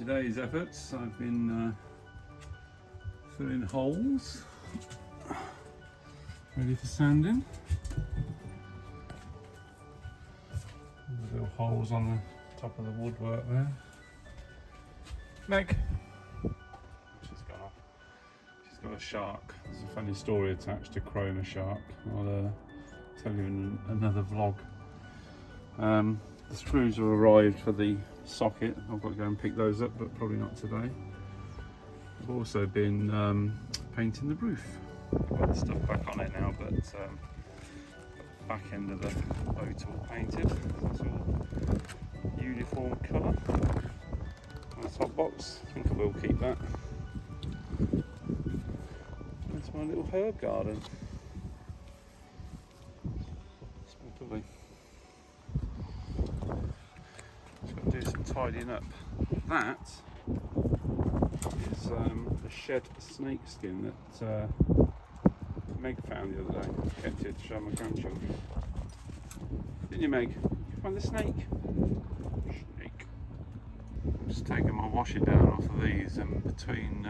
today's efforts, I've been filling holes, ready for sanding. Little holes on the top of the woodwork there. Meg! She's gone off. She's got a shark. There's a funny story attached to Chroma Shark. I'll tell you in another vlog. The screws have arrived for the socket. I've got to go and pick those up, but probably not today. I've also been painting the roof. I've got the stuff back on it now, but got the back end of the boat all painted. It's all uniform colour. And the top box, I think I will keep that. That's my little herb garden. It's lovely. Do some tidying up. That is a shed snake skin that Meg found the other day. Kept it to show my grandchildren. Didn't you, Meg? You find the snake? Snake. I'm just taking my washing down off of these, and between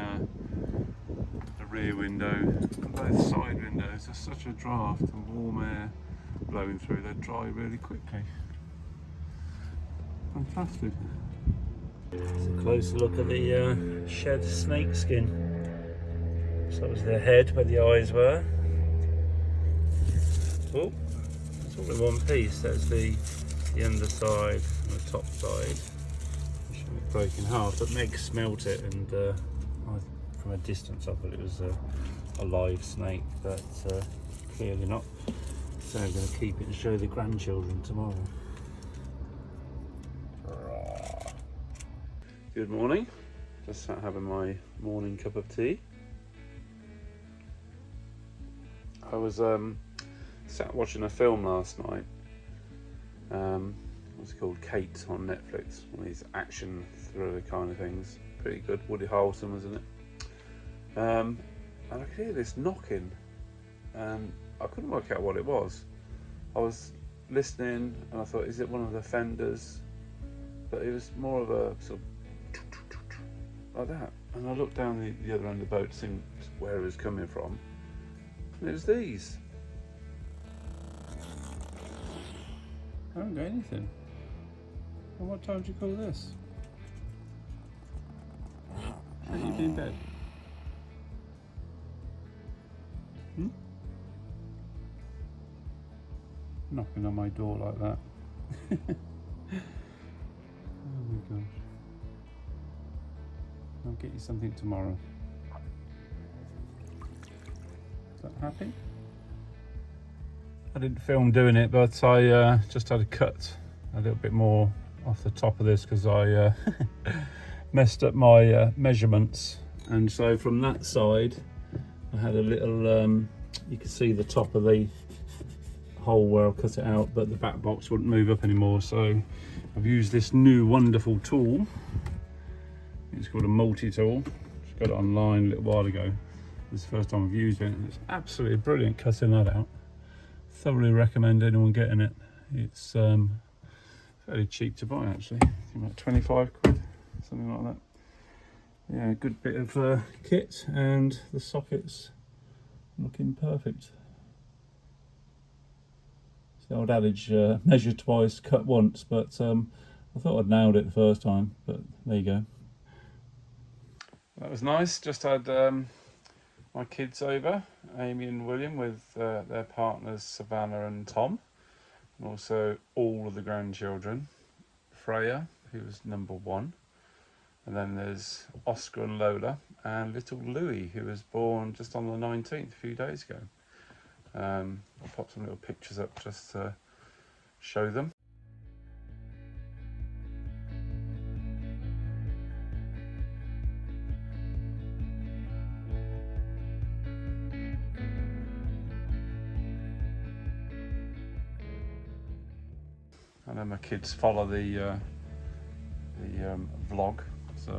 the rear window and both side windows there's such a draft and warm air blowing through, they dry really quickly. Fantastic. It's a closer look at the shed snake skin. So that was the head where the eyes were. Oh, it's all in one piece. That's the underside and the top side. It broke in half, but Meg smelt it, and from a distance I thought it was a live snake, but clearly not. So I'm going to keep it and show the grandchildren tomorrow. Good morning, just sat having my morning cup of tea. I was sat watching a film last night. What's it called? Kate on Netflix. One of these action thriller kind of things. Pretty good. Woody Harrelson was in it. And I could hear this knocking, and I couldn't work out what it was. I was listening, and I thought, is it one of the fenders? But it was more of a sort of like that, and I looked down the other end of the boat to see where it was coming from, and it was these. I don't get anything. And what time do you call this? Shouldn't you be in bed? Knocking on my door like that. Oh my gosh. I'll get you something tomorrow. Is that happy? I didn't film doing it, but I just had to cut a little bit more off the top of this because I messed up my measurements, and so from that side I had a little you could see the top of the hole where I cut it out, but the back box wouldn't move up anymore, so I've used this new wonderful tool. It's called a multi-tool. Just got it online a little while ago. This is the first time I've used it. It's absolutely brilliant cutting that out. Thoroughly recommend anyone getting it. It's fairly cheap to buy actually. I think about 25 quid, something like that. Yeah, a good bit of kit, and the sockets looking perfect. It's the old adage, measure twice, cut once, but I thought I'd nailed it the first time, but there you go. That was nice. Just had my kids over, Amy and William, with their partners Savannah and Tom, and also all of the grandchildren. Freya, who was number 1, and then there's Oscar and Lola, and little Louis, who was born just on the 19th, a few days ago. I'll pop some little pictures up just to show them. I know my kids follow the vlog, so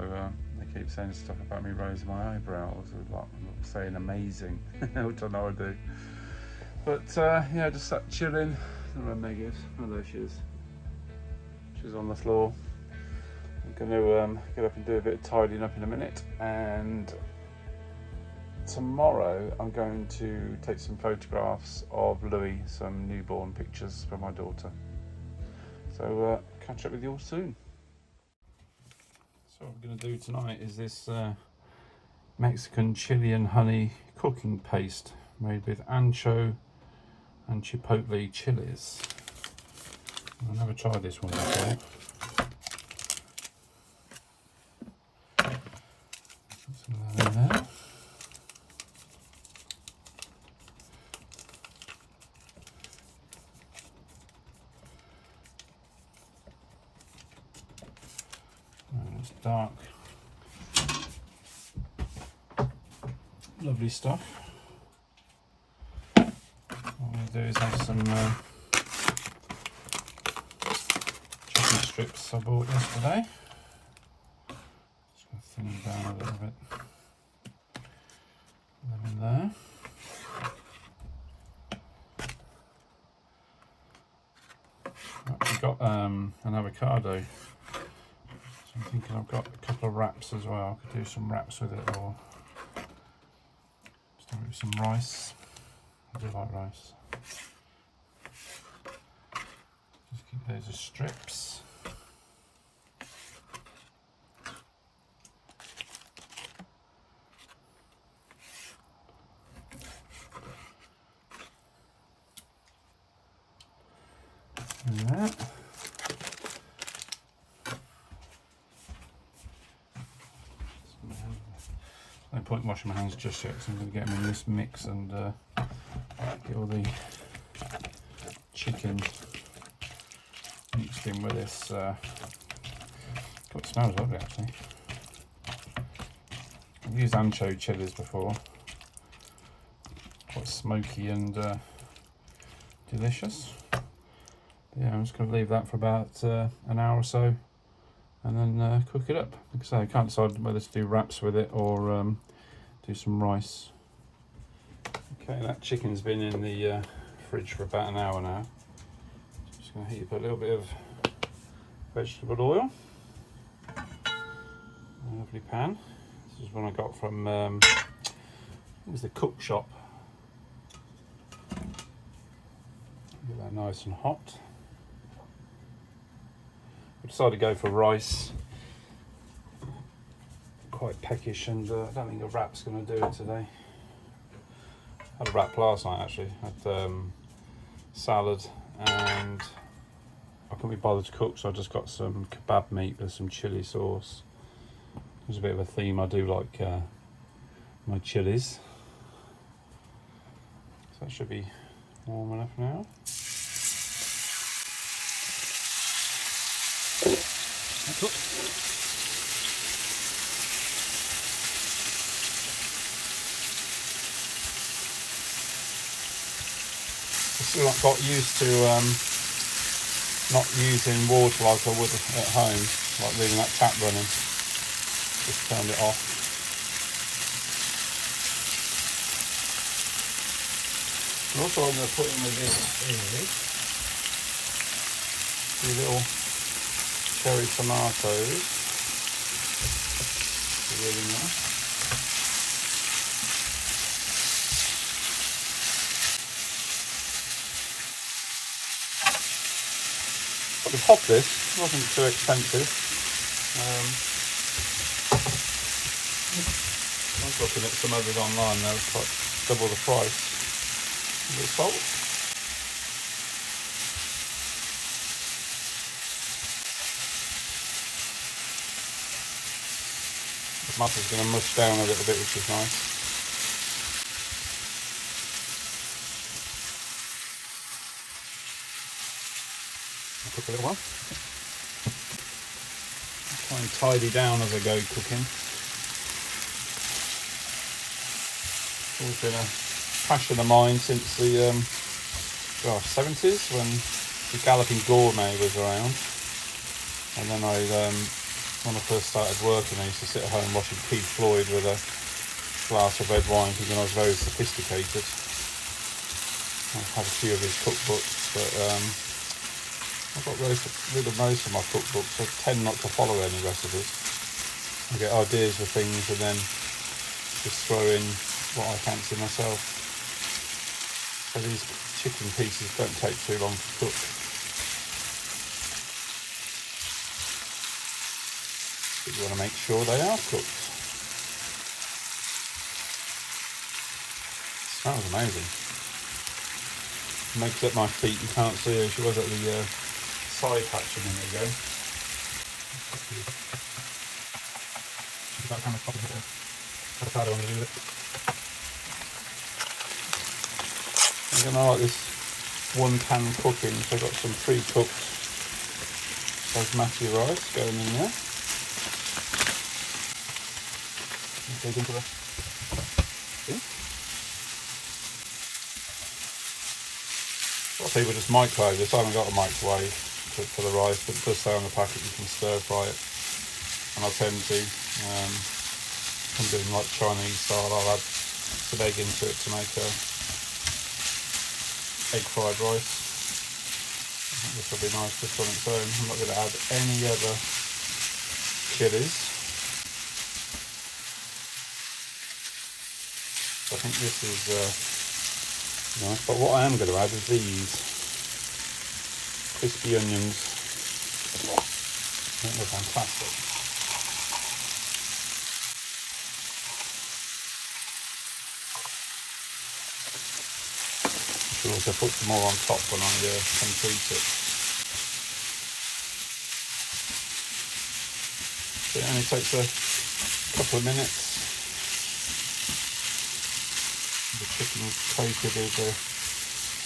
they keep saying stuff about me raising my eyebrows, or like saying amazing, which I know I do. But yeah, just sat chilling. I don't know where Meg is. Oh, there she is. She's on the floor. I'm going to get up and do a bit of tidying up in a minute, and tomorrow I'm going to take some photographs of Louis, some newborn pictures for my daughter. So catch up with you all soon. So what we're going to do tonight is this Mexican chili and honey cooking paste made with ancho and chipotle chilies. I've never tried this one before. Put some of that in there. And it's dark, lovely stuff. What we do is have some chicken strips I bought yesterday. Just going to thin them down a little bit. Put them in there. I've actually got an avocado, so I'm thinking I've got a couple of wraps as well. I could do some wraps with it, or just with some rice. I do like rice. Just keep those as strips. And that. No point washing my hands just yet, so I'm going to get them in this mix and get all the chicken mixed in with this. God, it smells lovely actually. I've used ancho chilies before, quite smoky and delicious. But yeah, I'm just going to leave that for about an hour or so, and then cook it up. Like I say, I can't decide whether to do wraps with it or do some rice. Okay, that chicken's been in the fridge for about an hour now. Just going to heat up a little bit of vegetable oil. A lovely pan. This is one I got from it was the cook shop. Get that nice and hot. I decided to go for rice. Quite peckish, and I don't think a wrap's going to do it today. I had a wrap last night actually. I had salad, and I couldn't be bothered to cook, so I just got some kebab meat with some chili sauce. There's a bit of a theme. I do like my chilies. So that should be warm enough now. That's up. I still not got used to not using water like I would at home, like leaving that tap running. Just turned it off. And also I'm going to put in with this two little cherry tomatoes. Really nice. But the hot this wasn't too expensive. I was looking at some others online, they were quite double the price. A bit of salt. The tomato's going to mush down a little bit, which is nice. I'll cook a little while. Try and tidy down as I go cooking. It's always been a passion of mine since the 70s, when the Galloping Gourmet was around. And then when I first started working, I used to sit at home watching Pete Floyd with a glass of red wine, thinking I was very sophisticated. I've had a few of his cookbooks, but I've got rid of most of my cookbooks. I tend not to follow any recipes. I get ideas for things and then just throw in what I fancy myself. So these chicken pieces don't take too long to cook. But you want to make sure they are cooked. Smells amazing. Makes up my feet, you can't see her. She was at the side hatch a minute ago. That kind of copy here. Avocado, I'm going to do with it. I'm going to like this one pan cooking, so I've got some pre-cooked basmati rice going in there. Dig into the thing. A lot of people just microwave this. I haven't got a microwave for the rice, but it does say on the packet you can stir fry it. And I tend to, I'm doing like Chinese style, I'll add some egg into it to make a egg fried rice. I think this will be nice just on its own. I'm not going to add any other chilies. I think this is nice, but what I am going to add is these crispy onions. I think they're fantastic. I should also put some more on top when I treat it. So it only takes a couple of minutes. The chicken's coated with the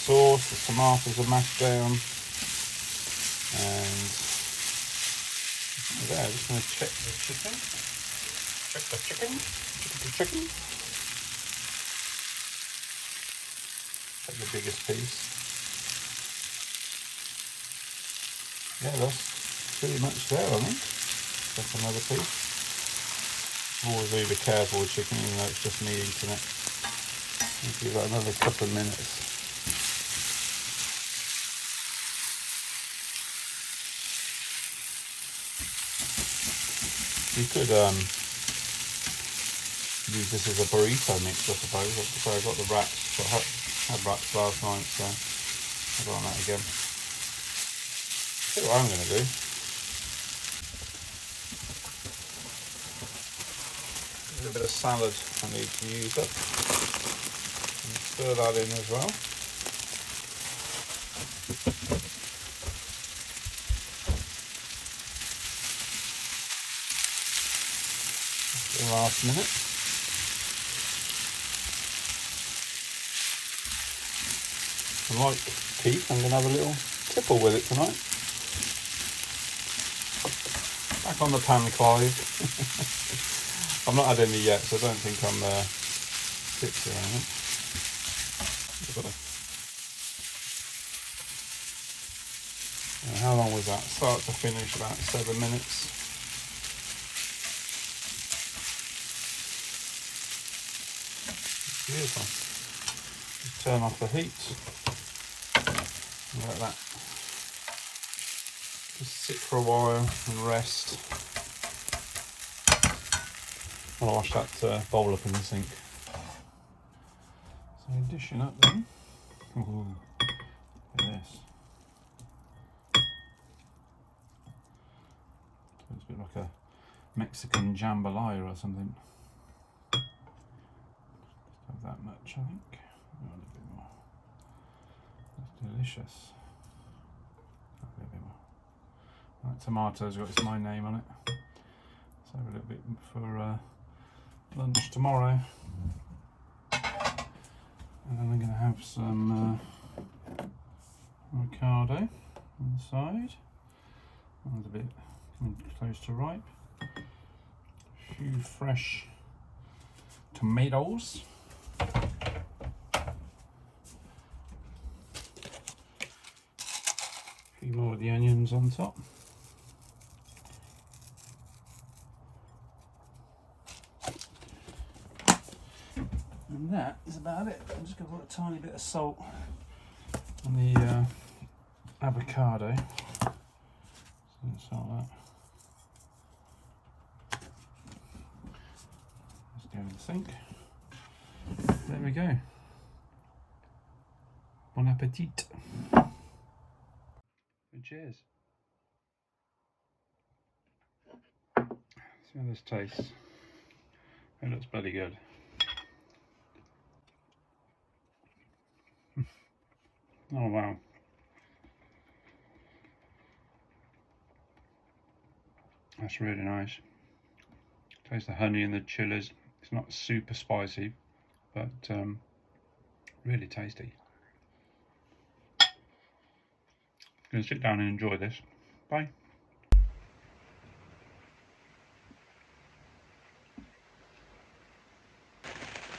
sauce, the tomatoes are mashed down, and there, just going to check the chicken. Check the biggest piece. Yeah, that's pretty much there, I think. That's another piece. Always be careful with chicken, even though it's just me eating it. Give that another couple of minutes. You could use this as a burrito mix, I suppose. So I got the wraps. I had wraps last night, so I'll go on that again. See what I'm going to do. A little bit of salad I need to use up. Stir that in as well. The last minute. And like Keith, I'm going to have a little tipple with it tonight. Back on the pan, Clive. I've not had any yet, so I don't think I'm tipsy or anything. How long was that? Start to finish, about 7 minutes. Beautiful. Just turn off the heat. Let that just sit for a while and rest. I'll wash that bowl up in the sink. So dishing up then. Ooh, look at this. So it's a bit like a Mexican jambalaya or something. Just have that much, I think. A little bit more. That's delicious. A little bit more. That tomato's got my name on it. So have a little bit for lunch tomorrow. And then I'm going to have some avocado on the side. That's a bit close to ripe. A few fresh tomatoes. A few more of the onions on top. And that is about it. I'm just going to put a tiny bit of salt on the avocado. start that. Let's go in the sink. There we go. Bon appetit. And cheers. See how this tastes. It looks bloody good. Oh wow. That's really nice. Taste the honey and the chilies. It's not super spicy, but really tasty. Gonna sit down and enjoy this. Bye.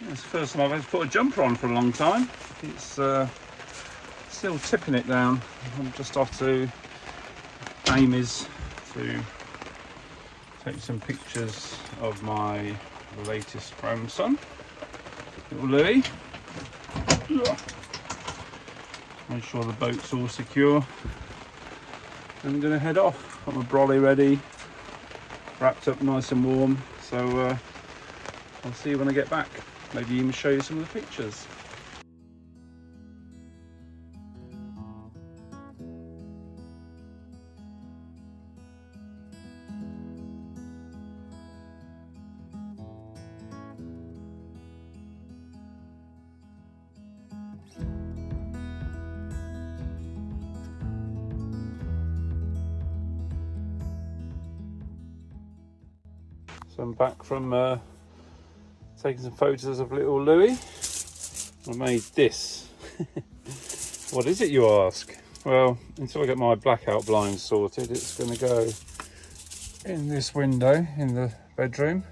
It's the first time I've ever put a jumper on for a long time. It's still tipping it down. I'm just off to Amy's to take some pictures of my latest grandson, little Louis. Make sure the boat's all secure. I'm going to head off. Got my brolly ready, wrapped up nice and warm. So I'll see you when I get back. Maybe even show you some of the pictures. So I'm back from taking some photos of little Louis. I made this. What is it, you ask? Well, until I get my blackout blinds sorted, it's going to go in this window in the bedroom,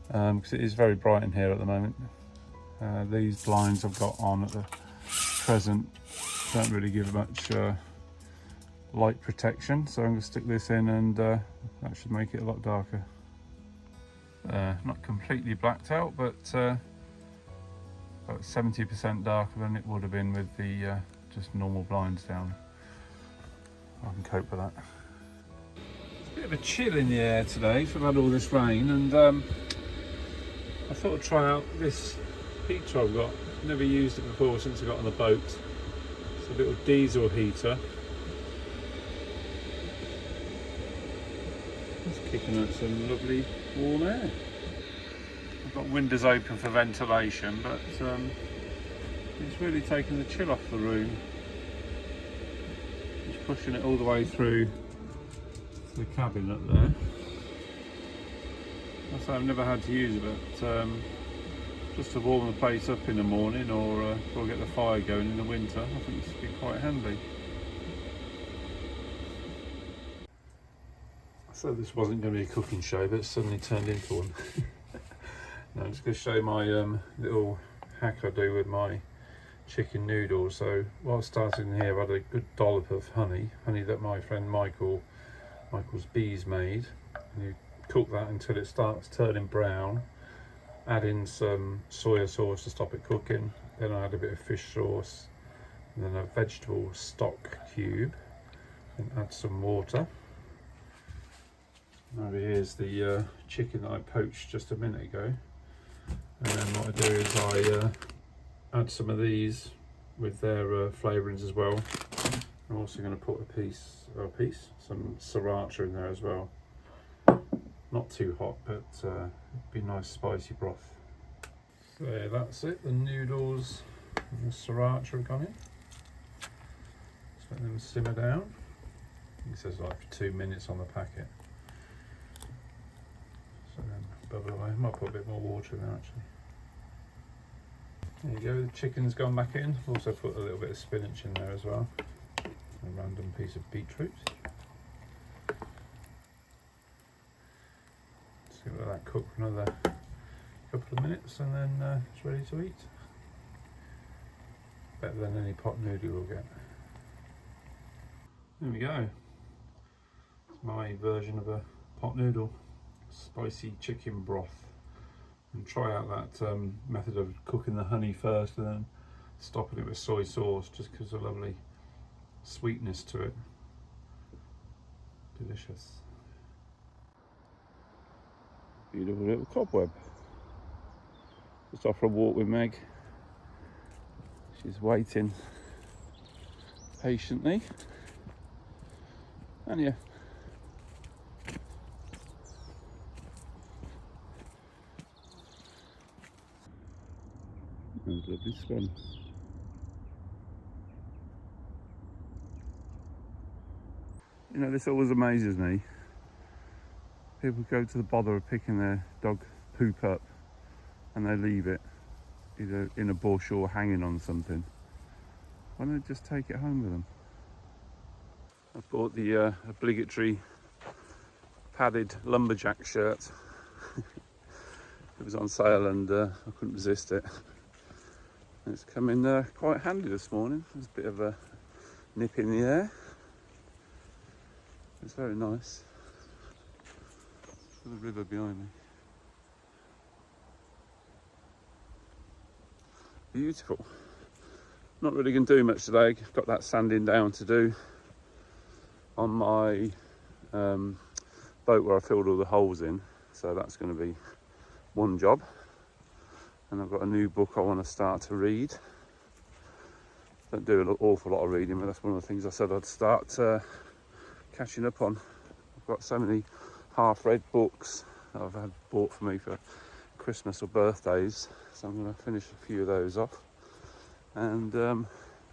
because it is very bright in here at the moment. These blinds I've got on at the present don't really give much light protection, so I'm going to stick this in, and that should make it a lot darker. Not completely blacked out, but about 70% darker than it would have been with the just normal blinds down. I can cope with that. It's a bit of a chill in the air today, so I've had all this rain, and I thought I'd try out this heater I've got. Never used it before since I got on the boat. It's a little diesel heater. It's kicking out some lovely warm air. I've got windows open for ventilation, but it's really taking the chill off the room. Just pushing it all the way through to the cabin up there. I say I've never had to use it, but just to warm the place up in the morning, or get the fire going in the winter, I think this would be quite handy. So this wasn't going to be a cooking show, but it suddenly turned into one. No, I'm just going to show my little hack I do with my chicken noodles. So while starting here, I had a good dollop of honey that my friend Michael's Bees made. And you cook that until it starts turning brown. Add in some soya sauce to stop it cooking. Then I add a bit of fish sauce, and then a vegetable stock cube, and add some water. Over here's the chicken that I poached just a minute ago, and then what I do is I add some of these with their flavourings as well. I'm also going to put some sriracha in there as well. Not too hot, but it'd be nice spicy broth. So yeah, that's it. The noodles and the sriracha have gone in. Just let them simmer down. It says like for 2 minutes on the packet. So then bubble away. I might put a bit more water in there actually. There you go, the chicken's gone back in. Also put a little bit of spinach in there as well. A random piece of beetroot. Just let that cook for another couple of minutes, and then it's ready to eat. Better than any pot noodle you'll get. There we go. It's my version of a pot noodle. Spicy chicken broth. And try out that method of cooking the honey first and then stopping it with soy sauce, just because of the lovely sweetness to it. Delicious. Beautiful little cobweb. Just off for a walk with Meg. She's waiting patiently. And yeah. That was a lovely swan. You know, this always amazes me. People go to the bother of picking their dog poop up and they leave it either in a bush or hanging on something. Why don't they just take it home with them? I bought the obligatory padded lumberjack shirt. It was on sale and I couldn't resist it. And it's come in quite handy this morning. There's a bit of a nip in the air. It's very nice. The river behind me. Beautiful. Not really going to do much today. I've got that sanding down to do on my boat where I filled all the holes in. So that's going to be one job. And I've got a new book I want to start to read. Don't do an awful lot of reading, but that's one of the things I said I'd start catching up on. I've got so many half-read books that I've had bought for me for Christmas or birthdays, so I'm going to finish a few of those off. And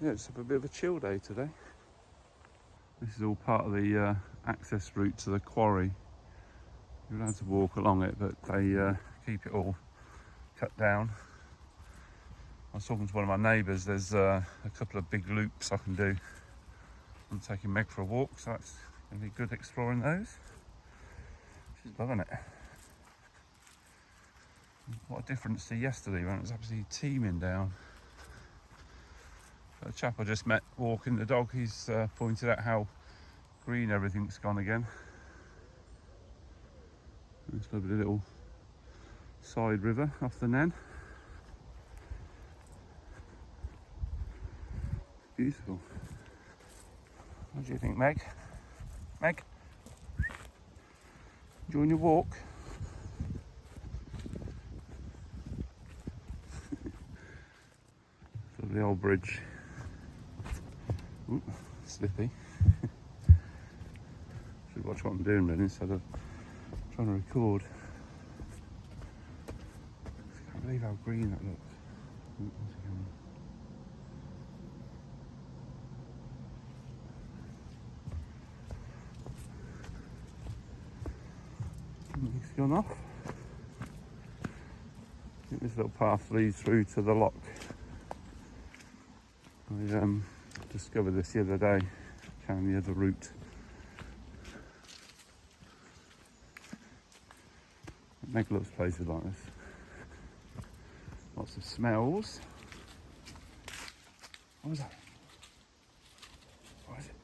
yeah, just have a bit of a chill day today. This is all part of the access route to the quarry. You're allowed to walk along it, but they keep it all cut down. I was talking to one of my neighbours. There's a couple of big loops I can do. I'm taking Meg for a walk, so that's going to be good exploring those. She's loving it. What a difference to yesterday when it was absolutely teeming down. The chap I just met walking the dog, he's pointed out how green everything's gone again. This lovely little side river off the Nen. Beautiful. What do you think, Meg? Meg? Enjoying your walk? The old bridge. Ooh, slippy. Should watch what I'm doing then instead of trying to record. I can't believe how green that looks. Ooh, where's it going? It's gone off. I think this little path leads through to the lock. I discovered this the other day, found the other route. Meg loves places like this. Lots of smells. What was that? What is it?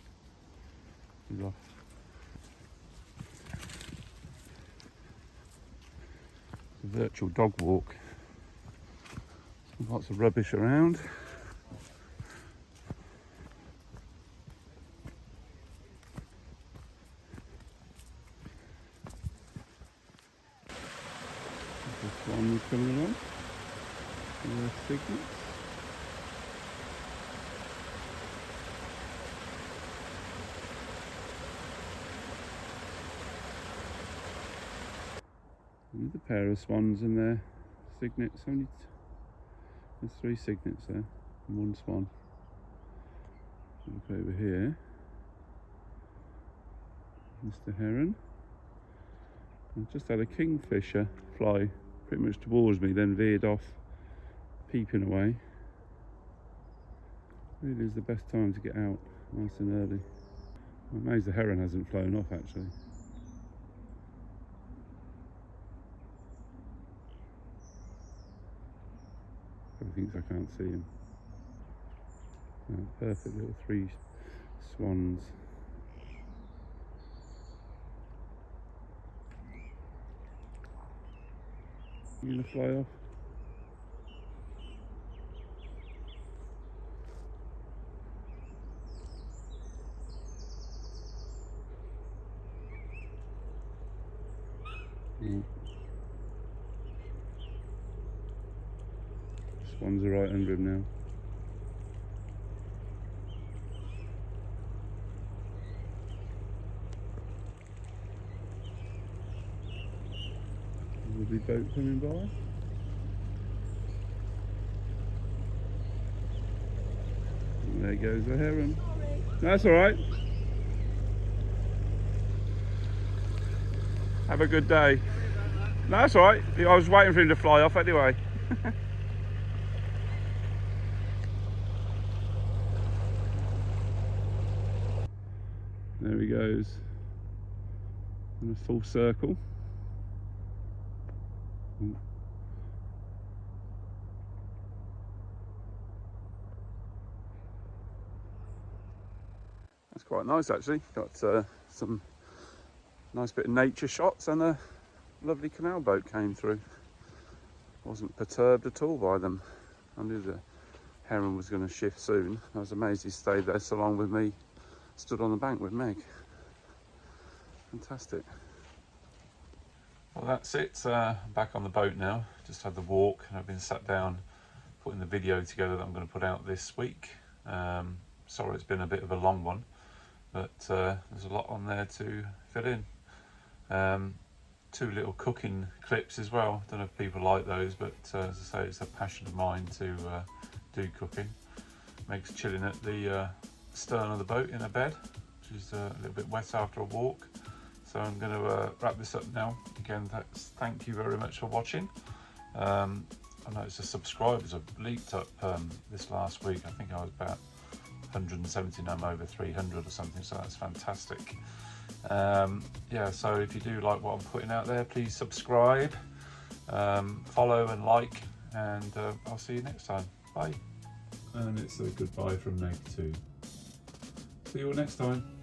He's off. It's a virtual dog walk. Lots of rubbish around. This one coming along. The signals. There's a pair of swans in there. Cygnets, there's 3 cygnets there and 1 swan. Look over here. Mr. Heron. I just had a kingfisher fly pretty much towards me, then veered off, peeping away. Really is the best time to get out, nice and early. I'm amazed the heron hasn't flown off actually. Probably thinks I can't see him. Perfect little 3 swans. You gonna fly off? Swans are right under him now. Lovely boat coming by. And there goes the heron. Sorry. That's alright. Have a good day. No, that's alright. I was waiting for him to fly off anyway. There he goes. In a full circle. That's quite nice actually. Got some nice bit of nature shots, and a lovely canal boat came through. Wasn't perturbed at all by them. I knew the heron was going to shift soon. I was amazed he stayed there so long with me, stood on the bank with Meg. Fantastic. Well, that's it. Back on the boat now. Just had the walk, and I've been sat down putting the video together that I'm going to put out this week. Sorry it's been a bit of a long one, but there's a lot on there to fit in. 2 little cooking clips as well. Don't know if people like those, but as I say, it's a passion of mine to do cooking. Meg's chilling at the stern of the boat in her bed. She's a little bit wet after a walk. So I'm going to wrap this up now. Again, thank you very much for watching. I noticed the subscribers have leaped up this last week. I think I was about 170, now I'm over 300 or something, so that's fantastic. Yeah, so if you do like what I'm putting out there, please subscribe, follow and like, and I'll see you next time. Bye. And it's a goodbye from Meg too. See you all next time.